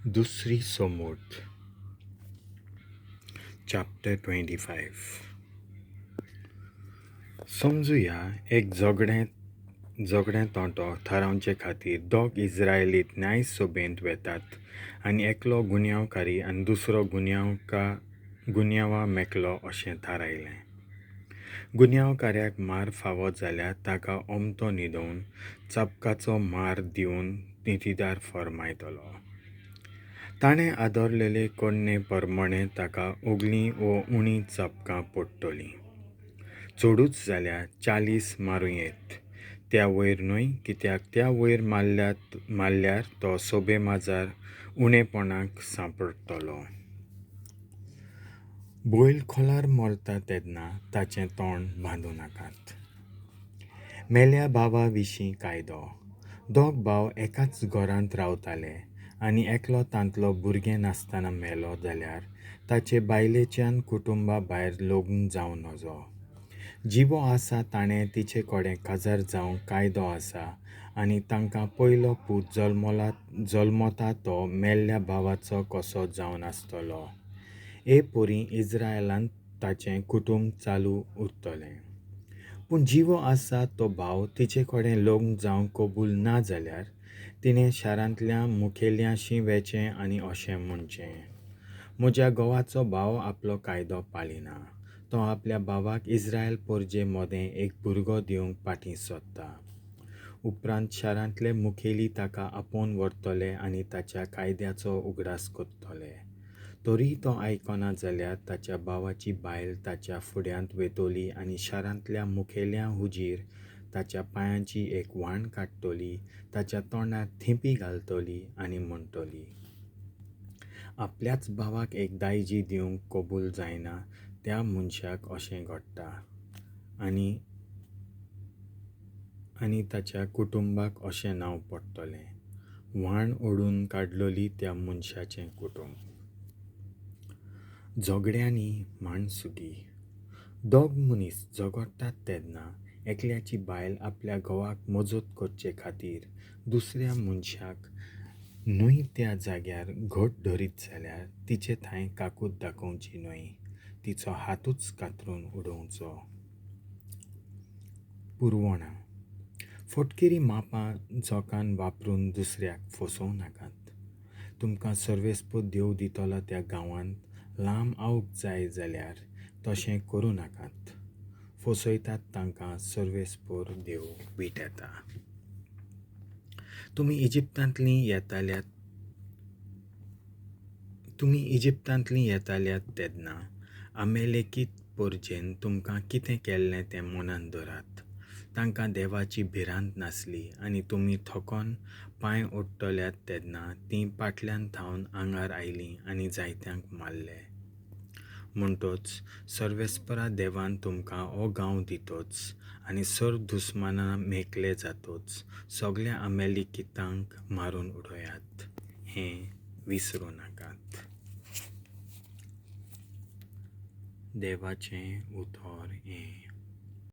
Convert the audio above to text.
Dusri Somurt, Chapter 25. Somzum-ia एक zhogddemtontto tharaunchea khatir दोग Israelit neai-sobhent vetat आणि eklo guneanvkari आणि dusro guneanva-mekllo अशें tharailem. गुनेआवकाऱ्याक मार फावो जाल्यार ताका ओमतो न्हिदोवन चाबकाचो मार दिवन नितीदार फर्मायतलो. ताणें आदरलेले कोडणे परमणें ताका ओगलीं वो उणी चाबकां पडटलीं. चडूच जाल्यार 40 माrum-इयेत. त्या वयर न्हय, कित्याक त्या वयर मारल्यार तो सोबे माजार उणेपणाक सांपडटलो. बैल खोलार मरता तेन्ना ताचें तोंड बांदूं नाकात. मेल्या भावा विशीं कायदो. दोग भाव एकाच घरांत रावताले आनी एकलो तांतलो भुरगें नासतना मेलो जाल्यार ताचे बायलेच्यान कुटुंबा भायर लग्न जावं नजो. जिवो आसा ताणें तिचे कडेन काजार जावंक कायदो आसा आनी तांकां पयलो पूत जल्मता तो मेल्ल्या भावाचो कसो जावन आसतलो. पोरी इस्रायलांत ताचें कुटुंब चालू उरतलें. पूण जिवो आसा तो भाव तिचे कडेन लग्न जावंक कबूल ना जाल्यार तिणें शारांतल्या मुखेल्यांशी वेचें आनी अशें म्हणचें: म्हज्या घोवाचो भाव आपलो कायदो पाळिना. तो आपल्या भावाक इस्रायल पोरजे मोदें एक भुरगो दिवंक फाटीं सरता. उपरांत शारांतले मुखेली ताका आपोवन व्हरतले आनी ताच्या कायद्याचो उगडास करतले. तरी तो आयकना जाल्यार ताच्या भावाची बायल ताच्या फुड्यांत वेतोली आनी शारांतल्या मुखेल्या हुजीर ताच्या पांयांची एक व्हाण काडटली, ताच्या तोंडार थिंपी घालतली आनी म्हणटली: आपल्याच भावाक एक दायजी दिवंक कबूल जायना त्या मनशाक अशें घडटा आनी ताच्या कुटुंबाक अशें नांव पडटलें: व्हाण ओडून काडलोली त्या मनशाचें कुटुंब. झगड्यांनी माणसुगी. दोग मनीस झगडटात तेन्ना एकल्याची बायल आपल्या घोवाक मजत करचे खातीर दुसऱ्या मनशाक न्हय त्या जाग्यार घट धरीत जाल्यार तिचे थंय काकूट दाखोवची न्हय, तिचो हातूच कातरून उडोवचो. पुरवणां. फटकेरी मापां जोकान वापरून दुसऱ्याक फसोवं नाकात. तुमकां सर्वेस्पो देव दितलो त्या गांवांत लांब आवूंक जाय जाल्यार तशें करूं नाकात. फसयतात तांकां सर्वेस्पोर देव विटयता. तुमी इजिप्तांतलीं येताल्यात तेन्ना अमेलेकीत पोरजेन तुमकां कितें केल्लें तें मनांत दवरात. तांकां देवाची भिरांत नासली आनी तुमी थकोन पांय ओडटल्यात तेन्ना तीं फाटल्यान धांवन आंगार आयलीं आनी जायत्यांक मारले. म्हणटच सर्वेस्परा देवान तुमकां हो गांव दितोच आनी सर दुस्मानां मेकले जातोच सगल्या अमेलेकीतांक मारून उडयात. हें विसरूं नाकात. देवाचें उतर हें.